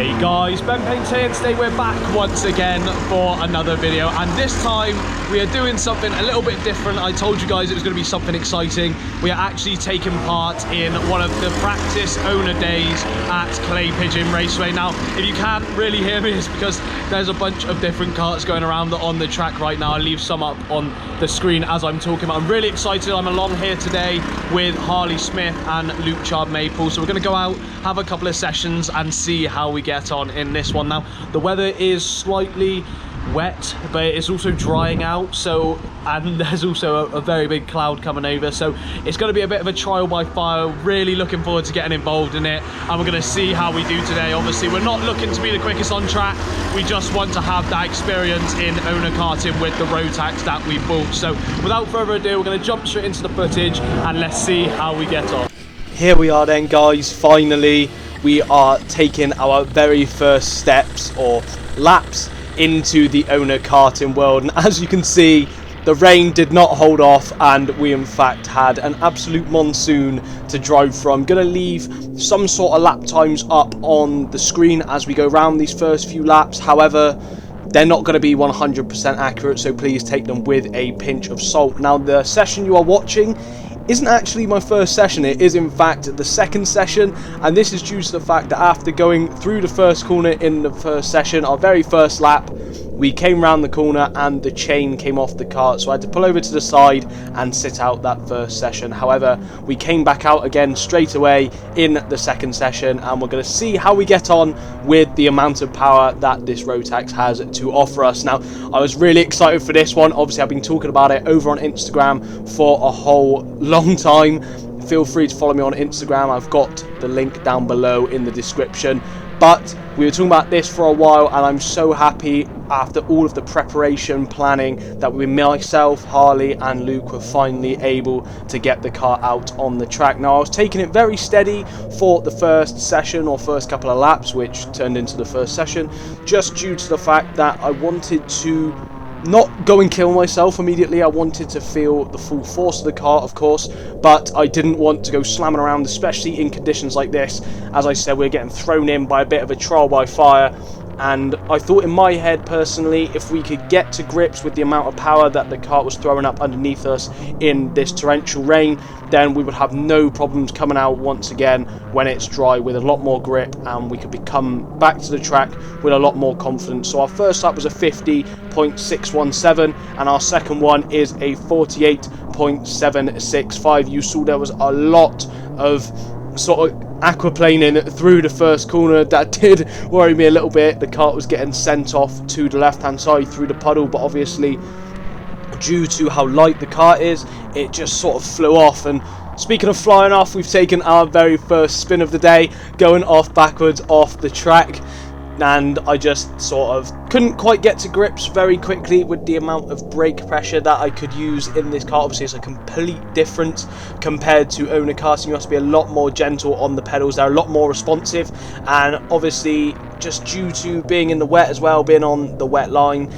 Hey guys, Ben Paints here, and today we're back once again for another video, and this time we are doing something a little bit different. I told you guys it was going to be something exciting. We are actually taking part in one of the practice owner days at Pigeon Raceway. Now, if you can't really hear me, it's because there's a bunch of different karts going around on the track right now. I'll leave some up on the screen as I'm talking, but I'm really excited. I'm along here today with Harley Smith and Luke Maple, so we're going to go out, have a couple of sessions and see how we get on in this one. Now, the weather is slightly wet, but it's also drying out, so, and there's also a very big cloud coming over, so it's going to be a bit of a trial by fire. Really looking forward to getting involved in it, and we're going to see how we do today. Obviously, we're not looking to be the quickest on track. We just want to have that experience in owner karting with the Rotax that we bought. So without further ado, we're going to jump straight into the footage and let's see how we get on. Here we are then, guys. Finally we are taking our very first steps or laps into the owner karting world, and as you can see, the rain did not hold off, and we in fact had an absolute monsoon to drive through. I'm going to leave some sort of lap times up on the screen as we go around these first few laps. However, they're not going to be 100% accurate, so please take them with a pinch of salt. Now, the session you are watching isn't actually my first session. It is in fact the second session, and this is due to the fact that after going through the first corner in the first session, our very first lap, we came round the corner and the chain came off the kart, so I had to pull over to the side and sit out that first session. However, we came back out again straight away in the second session, and we're going to see how we get on with the amount of power that this Rotax has to offer us. Now, I was really excited for this one. Obviously, I've been talking about it over on Instagram for a whole long time. Feel free to follow me on Instagram. I've got the link down below in the description. But we were talking about this for a while, and I'm so happy after all of the preparation planning that myself, Harley and Luke were finally able to get the car out on the track. Now, I was taking it very steady for the first session or first couple of laps, which turned into the first session, just due to the fact that I wanted to not go and kill myself immediately. I wanted to feel the full force of the car, of course, but I didn't want to go slamming around, especially in conditions like this. As I said, we're getting thrown in by a bit of a trial by fire, and I thought in my head personally, if we could get to grips with the amount of power that the kart was throwing up underneath us in this torrential rain, then we would have no problems coming out once again when it's dry with a lot more grip, and we could come back to the track with a lot more confidence. So our first lap was a 50.617, and our second one is a 48.765. You saw there was a lot of sort of aquaplaning through the first corner. That did worry me a little bit. The kart was getting sent off to the left hand side through the puddle, but obviously due to how light the kart is, it just sort of flew off. And speaking of flying off, we've taken our very first spin of the day, going off backwards off the track, and I just sort of couldn't quite get to grips very quickly with the amount of brake pressure that I could use in this car. Obviously, it's a complete difference compared to owner karting. You have to be a lot more gentle on the pedals. They're a lot more responsive, and obviously just due to being in the wet as well, being on the wet line,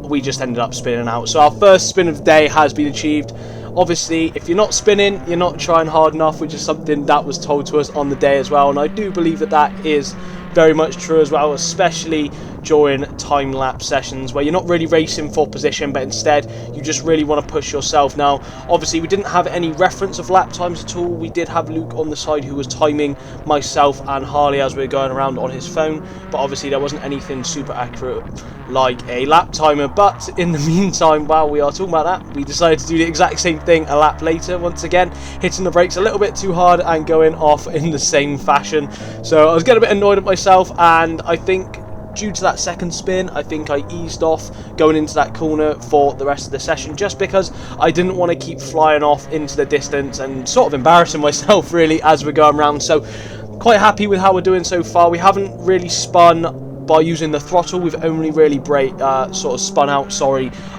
we just ended up spinning out. So our first spin of the day has been achieved. Obviously, if you're not spinning, you're not trying hard enough, which is something that was told to us on the day as well, and I do believe that that is very much true as well, especially during time-lapse sessions where you're not really racing for position, but instead you just really want to push yourself. Now, obviously, we didn't have any reference of lap times at all. We did have Luke on the side who was timing myself and Harley as we were going around on his phone, but obviously there wasn't anything super accurate like a lap timer. But in the meantime, while we are talking about that, we decided to do the exact same thing a lap later, once again hitting the brakes a little bit too hard and going off in the same fashion. So I was getting a bit annoyed at myself, and I think due to that second spin, I think I eased off going into that corner for the rest of the session, just because I didn't want to keep flying off into the distance and sort of embarrassing myself really as we're going around. So quite happy with how we're doing so far. We haven't really spun by using the throttle. We've only really spun out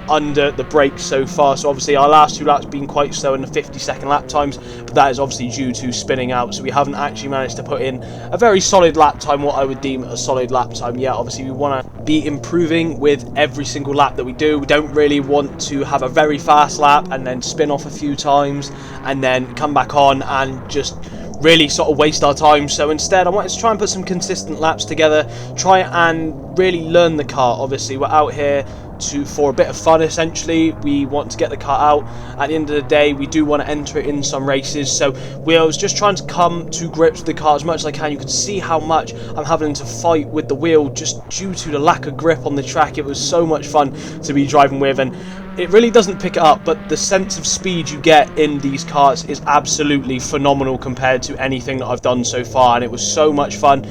under the brakes so far. So obviously our last two laps been quite slow in the 50-second lap times, but that is obviously due to spinning out, so we haven't actually managed to put in a very solid lap time, what I would deem a solid lap time yet. Obviously we want to be improving with every single lap that we do. We don't really want to have a very fast lap and then spin off a few times and then come back on and just really sort of waste our time. So instead I wanted to try and put some consistent laps together, try and really learn the car. Obviously we're out here for a bit of fun. Essentially we want to get the car out. At the end of the day we do want to enter it in some races, so I was just trying to come to grips with the car as much as I can. You can see how much I'm having to fight with the wheel just due to the lack of grip on the track. It was so much fun to be driving with, and it really doesn't pick it up, but the sense of speed you get in these karts is absolutely phenomenal compared to anything that I've done so far, and it was so much fun.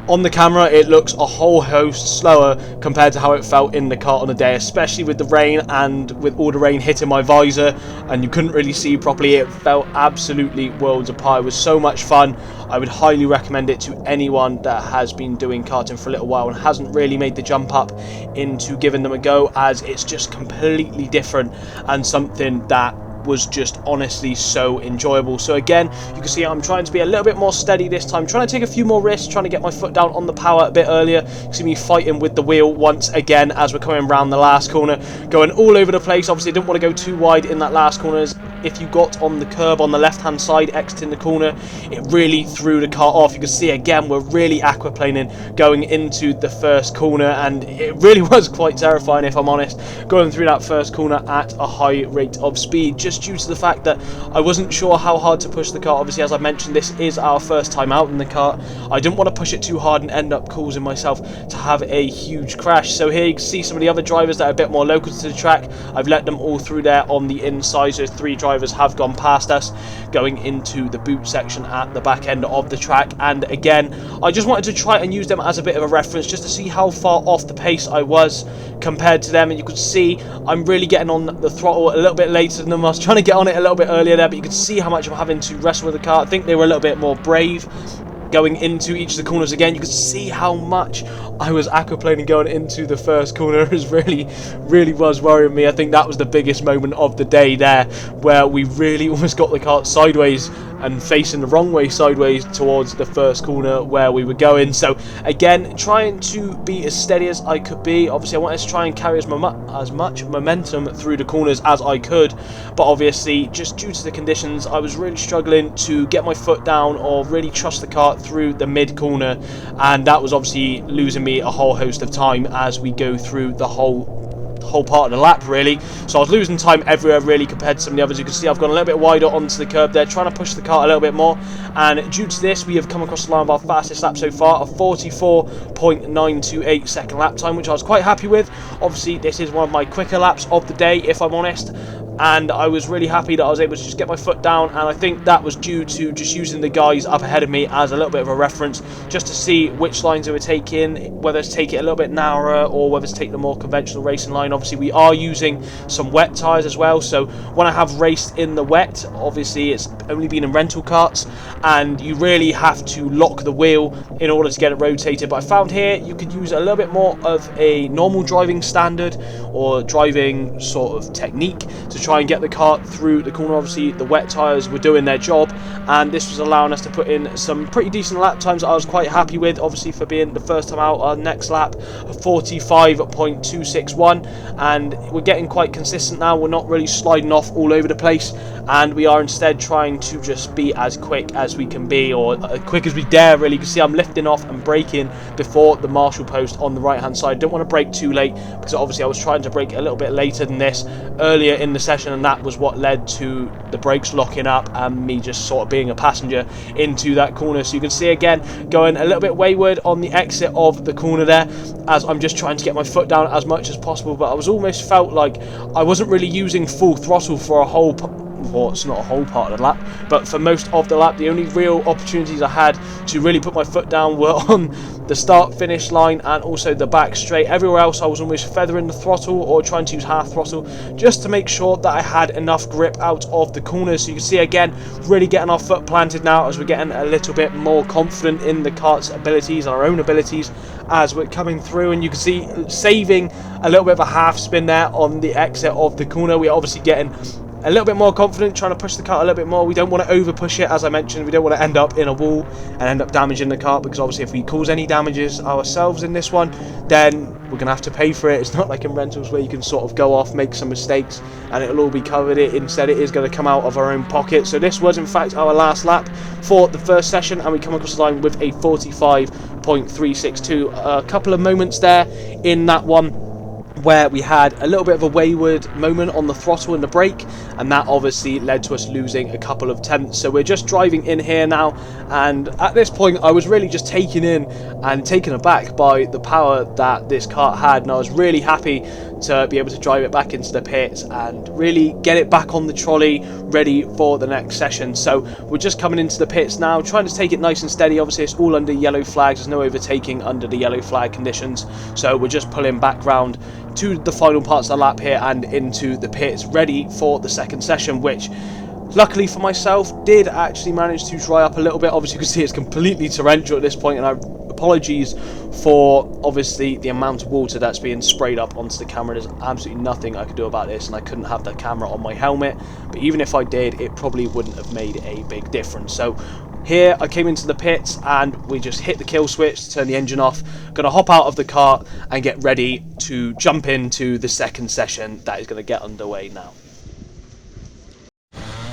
On the camera it looks a whole host slower compared to how it felt in the kart on the day, especially with the rain and with all the rain hitting my visor and you couldn't really see properly. It felt absolutely worlds apart. It was so much fun. I would highly recommend it to anyone that has been doing karting for a little while and hasn't really made the jump up into giving them a go, as it's just completely different and something that was just honestly so enjoyable. So again, you can see I'm trying to be a little bit more steady this time, trying to take a few more risks, trying to get my foot down on the power a bit earlier. You can see me fighting with the wheel once again as we're coming around the last corner, going all over the place. Obviously didn't want to go too wide in that last corner, as if you got on the curb on the left hand side exiting the corner, it really threw the car off. You can see again we're really aquaplaning going into the first corner, and it really was quite terrifying if I'm honest, going through that first corner at a high rate of speed, just due to the fact that I wasn't sure how hard to push the car. Obviously, as I mentioned, this is our first time out in the car. I didn't want to push it too hard and end up causing myself to have a huge crash. So here you can see some of the other drivers that are a bit more local to the track. I've let them all through there on the inside, so 3 drivers have gone past us going into the boot section at the back end of the track. And again, I just wanted to try and use them as a bit of a reference just to see how far off the pace I was compared to them. And you could see I'm really getting on the throttle a little bit later than them. I was trying to get on it a little bit earlier there, but you could see how much I'm having to wrestle with the car. I think they were a little bit more brave going into each of the corners. Again, you could see how much I was aquaplaning going into the first corner. It was really was worrying me. I think that was the biggest moment of the day there, where we really almost got the car sideways and facing the wrong way sideways towards the first corner where we were going. So again, trying to be as steady as I could be. Obviously I wanted to try and carry as much momentum through the corners as I could, but obviously just due to the conditions I was really struggling to get my foot down or really trust the car through the mid corner, and that was obviously losing me a whole host of time as we go through the whole part of the lap really. So I was losing time everywhere really compared to some of the others. You can see I've gone a little bit wider onto the curb there, trying to push the car a little bit more, and due to this we have come across the line of our fastest lap so far, a 44.928 second lap time, which I was quite happy with. Obviously this is one of my quicker laps of the day if I'm honest, and I was really happy that I was able to just get my foot down, and I think that was due to just using the guys up ahead of me as a little bit of a reference, just to see which lines they were taking, whether to take it a little bit narrower or whether to take the more conventional racing line. Obviously we are using some wet tyres as well, so when I have raced in the wet, obviously it's only been in rental karts and you really have to lock the wheel in order to get it rotated. But I found here you could use a little bit more of a normal driving standard or driving sort of technique to try and get the kart through the corner. Obviously the wet tyres were doing their job, and this was allowing us to put in some pretty decent lap times that I was quite happy with. Obviously for being the first time out, our next lap 45.261, and we're getting quite consistent now. We're not really sliding off all over the place, and we are instead trying to just be as quick as we can be, or as quick as we dare really. You can see I'm lifting off and braking before the marshal post on the right hand side. Don't want to brake too late because obviously I was trying to brake a little bit later than this earlier in the session, and that was what led to the brakes locking up and me just sort of being a passenger into that corner. So you can see again going a little bit wayward on the exit of the corner there, as I'm just trying to get my foot down as much as possible, but I was almost felt like I wasn't really using full throttle for a whole well, it's not a whole part of the lap, but for most of the lap the only real opportunities I had to really put my foot down were on the start finish line and also the back straight. Everywhere else I was almost feathering the throttle or trying to use half throttle just to make sure that I had enough grip out of the corners. So you can see again really getting our foot planted now as we're getting a little bit more confident in the kart's abilities and our own abilities as we're coming through. And you can see saving a little bit of a half spin there on the exit of the corner. We're obviously getting a little bit more confident, trying to push the kart a little bit more. We don't want to over push it, as I mentioned. We don't want to end up in a wall and end up damaging the kart, because obviously if we cause any damages ourselves in this one, then we're going to have to pay for it. It's not like in rentals where you can sort of go off, make some mistakes, and it'll all be covered. Instead, it is going to come out of our own pocket. So this was in fact our last lap for the first session, and we come across the line with a 45.362. A couple of moments there in that one where we had a little bit of a wayward moment on the throttle and the brake, and that obviously led to us losing a couple of tenths. So we're just driving in here now, and at this point I was really just taken in and taken aback by the power that this kart had, and I was really happy to be able to drive it back into the pits and really get it back on the trolley ready for the next session. So we're just coming into the pits now, trying to take it nice and steady. Obviously it's all under yellow flags, there's no overtaking under the yellow flag conditions, so we're just pulling back round to the final parts of the lap here and into the pits ready for the second session, which luckily for myself did actually manage to dry up a little bit. Obviously you can see it's completely torrential at this point, and apologies for obviously the amount of water that's being sprayed up onto the camera. There's absolutely nothing I could do about this, and I couldn't have the camera on my helmet, but even if I did, it probably wouldn't have made a big difference. So here I came into the pits and we just hit the kill switch to turn the engine off. Gonna hop out of the kart and get ready to jump into the second session that is going to get underway now.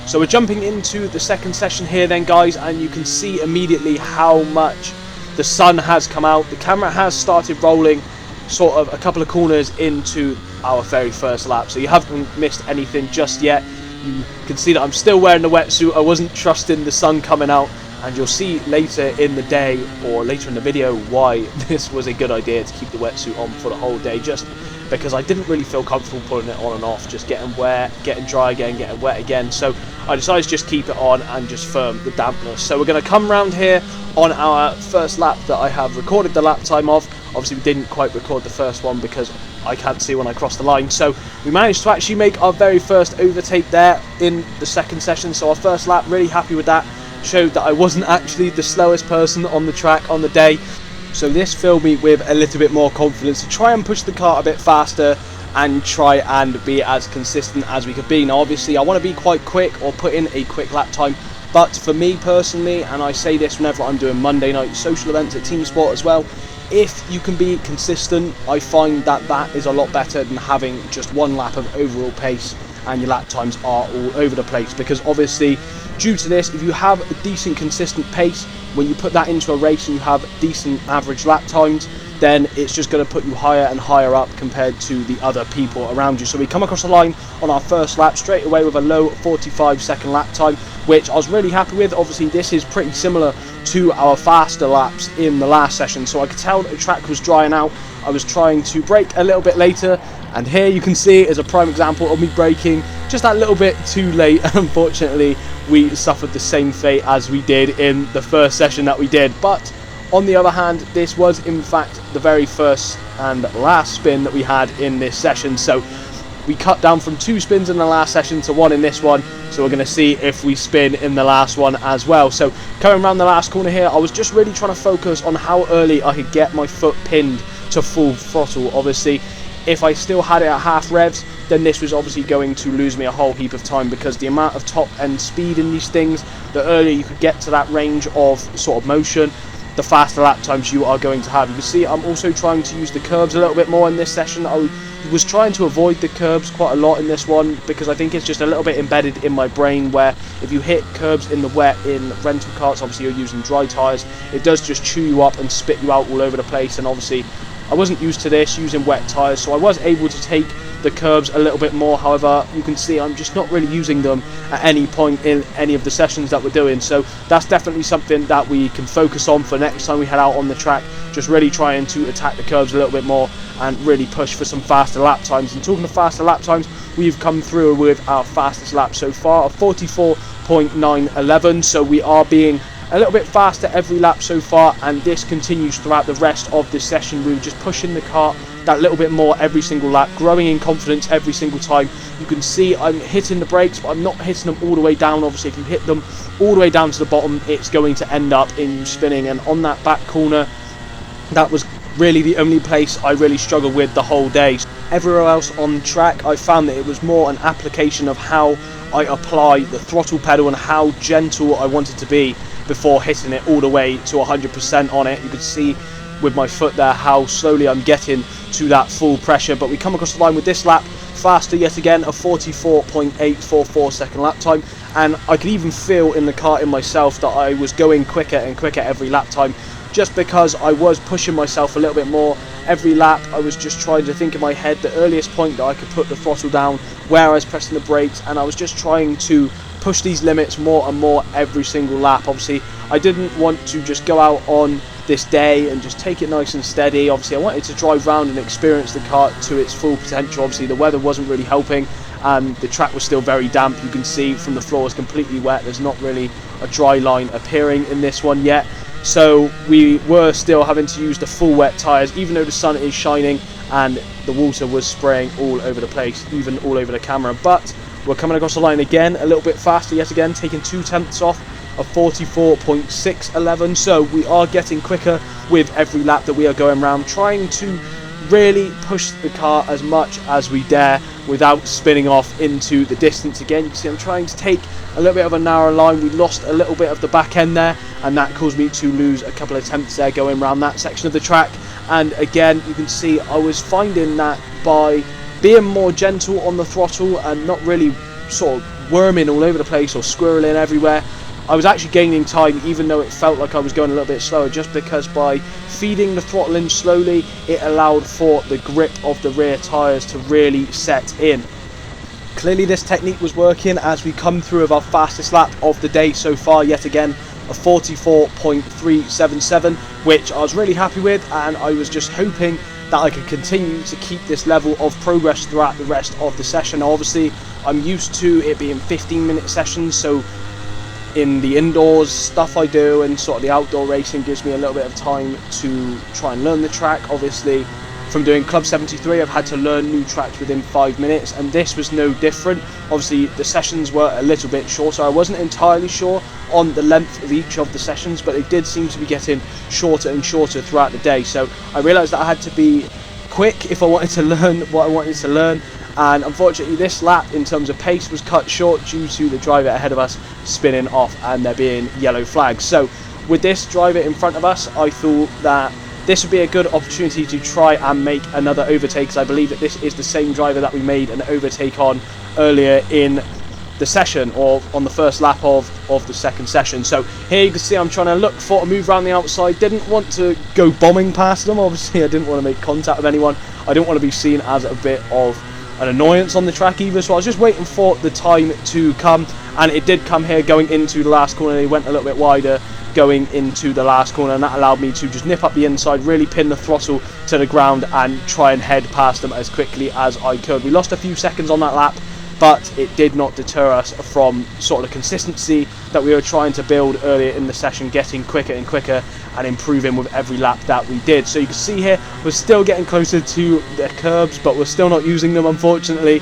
So we're jumping into the second session here then, guys, and you can see immediately how much the sun has come out. The camera has started rolling sort of a couple of corners into our very first lap, so you haven't missed anything just yet. You can see that I'm still wearing the wetsuit. I wasn't trusting the sun coming out, and you'll see later in the day or later in the video why this was a good idea to keep the wetsuit on for the whole day, just because I didn't really feel comfortable pulling it on and off, just getting wet, getting dry again, getting wet again. So I decided to just keep it on and just firm the dampness. So we're going to come round here on our first lap that I have recorded the lap time of. Obviously we didn't quite record the first one because I can't see when I cross the line. So we managed to actually make our very first overtake there in the second session. So our first lap, really happy with that. Showed that I wasn't actually the slowest person on the track on the day. So this filled me with a little bit more confidence to try and push the kart a bit faster and try and be as consistent as we could be. Now obviously I want to be quite quick or put in a quick lap time, but for me personally, and I say this whenever I'm doing Monday night social events at Team Sport as well, if you can be consistent, I find that that is a lot better than having just one lap of overall pace and your lap times are all over the place. Because obviously due to this, if you have a decent consistent pace, when you put that into a race and you have decent average lap times, then it's just going to put you higher and higher up compared to the other people around you. So we come across the line on our first lap straight away with a low 45-second lap time, which I was really happy with. Obviously this is pretty similar to our faster laps in the last session, so I could tell that the track was drying out. I was trying to brake a little bit later, and here you can see is a prime example of me braking just that little bit too late. Unfortunately we suffered the same fate as we did in the first session that we did, but on the other hand, this was in fact the very first and last spin that we had in this session. So we cut down from 2 spins in the last session to 1 in this one. So we're going to see if we spin in the last one as well. So coming around the last corner here, I was just really trying to focus on how early I could get my foot pinned to full throttle. Obviously, if I still had it at half revs, then this was obviously going to lose me a whole heap of time, because the amount of top end speed in these things, the earlier you could get to that range of sort of motion, the faster lap times you are going to have. You can see I'm also trying to use the curbs a little bit more in this session. I was trying to avoid the curbs quite a lot in this one, because I think it's just a little bit embedded in my brain where if you hit curbs in the wet in rental carts, obviously you're using dry tyres, it does just chew you up and spit you out all over the place. And obviously I wasn't used to this using wet tyres, so I was able to take the curbs a little bit more. However, you can see I'm just not really using them at any point in any of the sessions that we're doing. So that's definitely something that we can focus on for next time we head out on the track, just really trying to attack the curbs a little bit more and really push for some faster lap times. And talking of faster lap times, we've come through with our fastest lap so far of 44.911, so we are being a little bit faster every lap so far, and this continues throughout the rest of this session. We were just pushing the kart that little bit more every single lap, growing in confidence every single time. You can see I'm hitting the brakes, but I'm not hitting them all the way down. Obviously if you hit them all the way down to the bottom, it's going to end up in you spinning. And on that back corner, that was really the only place I really struggled with the whole day. Everywhere else on the track, I found that it was more an application of how I apply the throttle pedal and how gentle I want it to be before hitting it all the way to 100% on it. You can see with my foot there how slowly I'm getting to that full pressure, but we come across the line with this lap faster yet again, a 44.844 second lap time, and I could even feel in the car in myself that I was going quicker and quicker every lap time, just because I was pushing myself a little bit more every lap. I was just trying to think in my head the earliest point that I could put the throttle down, where I was pressing the brakes, and I was just trying to push these limits more and more every single lap. Obviously I didn't want to just go out on this day and just take it nice and steady. Obviously I wanted to drive around and experience the car to its full potential. Obviously the weather wasn't really helping and the track was still very damp. You can see from the floor is completely wet. There's not really a dry line appearing in this one yet, so we were still having to use the full wet tyres even though the sun is shining and the water was spraying all over the place, even all over the camera. But we're coming across the line again a little bit faster yet again, taking 0.2 off of 44.611, so we are getting quicker with every lap that we are going around, trying to really push the car as much as we dare without spinning off into the distance. Again, you can see I'm trying to take a little bit of a narrow line. We lost a little bit of the back end there, and that caused me to lose a couple of attempts there going around that section of the track. And again, you can see I was finding that by being more gentle on the throttle and not really sort of worming all over the place or squirreling everywhere, I was actually gaining time even though it felt like I was going a little bit slower, just because by feeding the throttle in slowly it allowed for the grip of the rear tyres to really set in. Clearly this technique was working as we come through with our fastest lap of the day so far yet again, a 44.377, which I was really happy with, and I was just hoping that I could continue to keep this level of progress throughout the rest of the session. Now, obviously I'm used to it being 15-minute sessions, so in the indoors stuff I do and sort of the outdoor racing gives me a little bit of time to try and learn the track. Obviously from doing Club 73 I've had to learn new tracks within 5 minutes, and this was no different. Obviously the sessions were a little bit shorter. I wasn't entirely sure on the length of each of the sessions, but they did seem to be getting shorter and shorter throughout the day, so I realised that I had to be quick if I wanted to learn what I wanted to learn. And unfortunately this lap in terms of pace was cut short due to the driver ahead of us spinning off and there being yellow flags. So with this driver in front of us, I thought that this would be a good opportunity to try and make another overtake, because I believe that this is the same driver that we made an overtake on earlier in the session, or on the first lap of the second session. So here you can see I'm trying to look for a move around the outside. Didn't want to go bombing past them. Obviously I didn't want to make contact with anyone. I didn't want to be seen as a bit of an annoyance on the track either, so I was just waiting for the time to come, and it did come here going into the last corner. They went a little bit wider going into the last corner, and that allowed me to just nip up the inside, really pin the throttle to the ground and try and head past them as quickly as I could. We lost a few seconds on that lap, but it did not deter us from sort of the consistency that we were trying to build earlier in the session, getting quicker and quicker and improving with every lap that we did. So you can see here we're still getting closer to the curbs, but we're still not using them, unfortunately.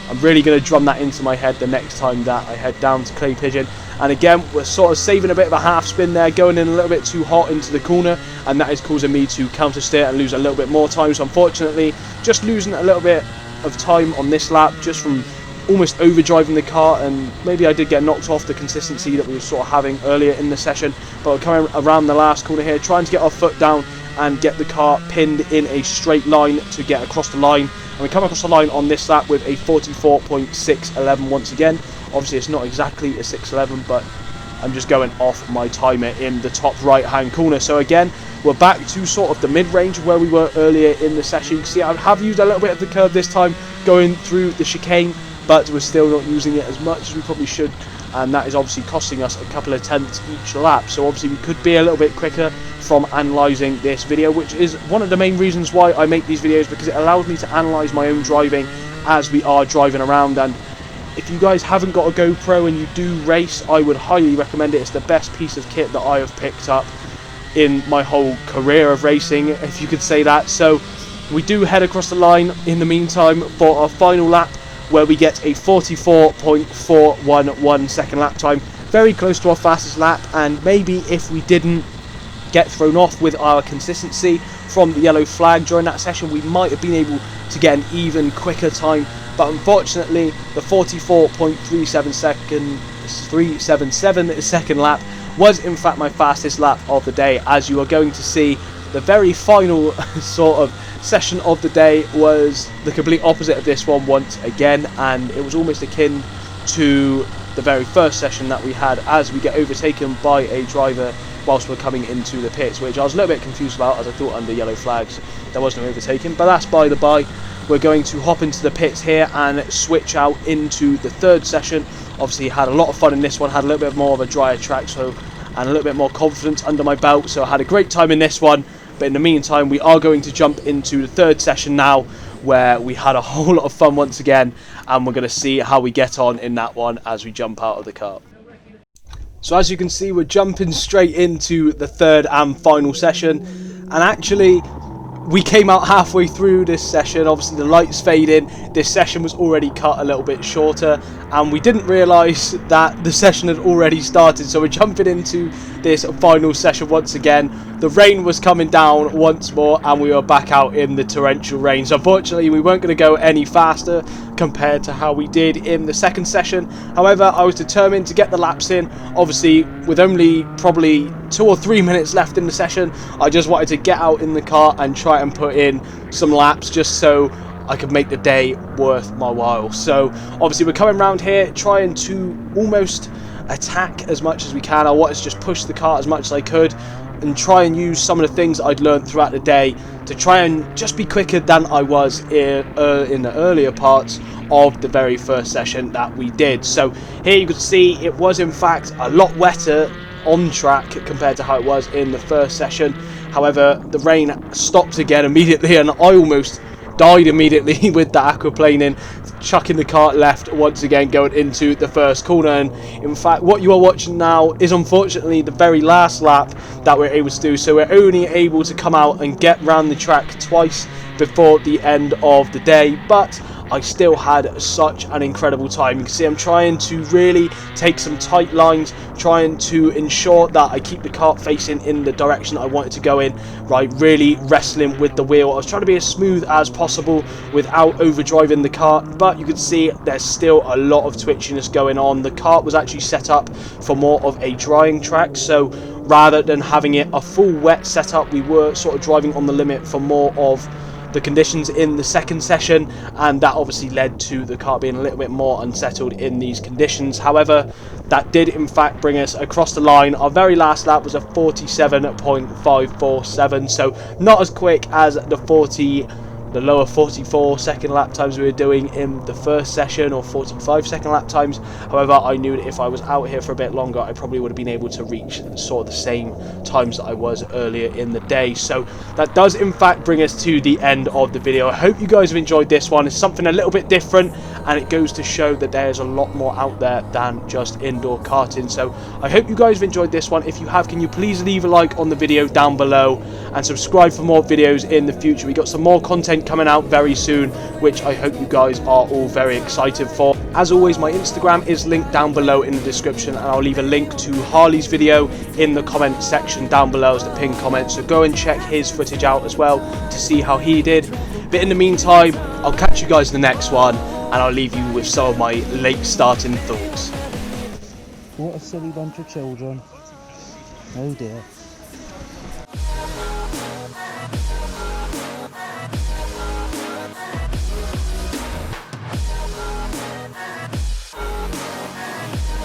I'm really going to drum that into my head the next time that I head down to Clay Pigeon. And again, we're sort of saving a bit of a half spin there, going in a little bit too hot into the corner, and that is causing me to counter steer and lose a little bit more time. So unfortunately just losing a little bit of time on this lap just from almost overdriving the car, and maybe I did get knocked off the consistency that we were sort of having earlier in the session. But we're coming around the last corner here, trying to get our foot down and get the car pinned in a straight line to get across the line. And we come across the line on this lap with a 44.611 once again. Obviously it's not exactly a 611, but I'm just going off my timer in the top right hand corner. So again, we're back to sort of the mid-range where we were earlier in the session. You can see I have used a little bit of the curve this time going through the chicane, but we're still not using it as much as we probably should, and that is obviously costing us a couple of tenths each lap. So obviously we could be a little bit quicker from analysing this video, which is one of the main reasons why I make these videos, because it allows me to analyse my own driving as we are driving around. And if you guys haven't got a GoPro and you do race, I would highly recommend it. It's the best piece of kit that I have picked up in my whole career of racing, if you could say that. So we do head across the line in the meantime for our final lap, where we get a 44.411 second lap time, very close to our fastest lap. And maybe if we didn't get thrown off with our consistency from the yellow flag during that session, we might have been able to get an even quicker time, but unfortunately the 44.377 second lap was in fact my fastest lap of the day. As you are going to see, the very final sort of session of the day was the complete opposite of this one once again, and it was almost akin to the very first session that we had, as we get overtaken by a driver whilst we're coming into the pits, which I was a little bit confused about, as I thought under yellow flags there was no overtaking, but that's by the by. We're going to hop into the pits here and switch out into the third session. Obviously had a lot of fun in this one, had a little bit more of a drier track, and a little bit more confidence under my belt, so I had a great time in this one. But in the meantime, we are going to jump into the third session now, where we had a whole lot of fun once again, and we're going to see how we get on in that one as we jump out of the car. So as you can see, we're jumping straight into the third and final session, and actually we came out halfway through this session. Obviously the lights fading, this session was already cut a little bit shorter, and we didn't realise that the session had already started. So we're jumping into this final session once again. The rain was coming down once more, and we were back out in the torrential rain. So unfortunately we weren't going to go any faster compared to how we did in the second session. However, I was determined to get the laps in. Obviously with only probably 2 or 3 minutes left in the session, I just wanted to get out in the car and try and put in some laps just so I could make the day worth my while. So obviously we're coming around here trying to almost attack as much as we can. I wanted to just push the car as much as I could and try and use some of the things that I'd learned throughout the day to try and just be quicker than I was in the earlier parts of the very first session that we did. So here you can see it was in fact a lot wetter on track compared to how it was in the first session. However, the rain stopped again immediately, and I almost died immediately with the aquaplaning, chucking the car left once again going into the first corner. And in fact what you are watching now is unfortunately the very last lap that we're able to do, so we're only able to come out and get round the track twice before the end of the day, but I still had such an incredible time. You can see I'm trying to really take some tight lines, trying to ensure that I keep the kart facing in the direction I want it to go in, right, really wrestling with the wheel. I was trying to be as smooth as possible without overdriving the kart, but you can see there's still a lot of twitchiness going on. The kart was actually set up for more of a drying track, so rather than having it a full wet setup, we were sort of driving on the limit for more of the conditions in the second session, and that obviously led to the car being a little bit more unsettled in these conditions. However, that did in fact bring us across the line. Our very last lap was a 47.547, so not as quick as the lower 44 second lap times we were doing in the first session, or 45 second lap times. However, I knew that if I was out here for a bit longer, I probably would have been able to reach sort of the same times that I was earlier in the day. So that does in fact bring us to the end of the video. I hope you guys have enjoyed this one. It's something a little bit different, and it goes to show that there's a lot more out there than just indoor karting. So I hope you guys have enjoyed this one. If you have, can you please leave a like on the video down below and subscribe for more videos in the future. We got some more content coming out very soon, which I hope you guys are all very excited for. As always, my Instagram is linked down below in the description, and I'll leave a link to Harley's video in the comment section down below as the pinned comment, so go and check his footage out as well to see how he did. But in the meantime, I'll catch you guys in the next one, and I'll leave you with some of my late starting thoughts. What a silly bunch of children. Oh dear.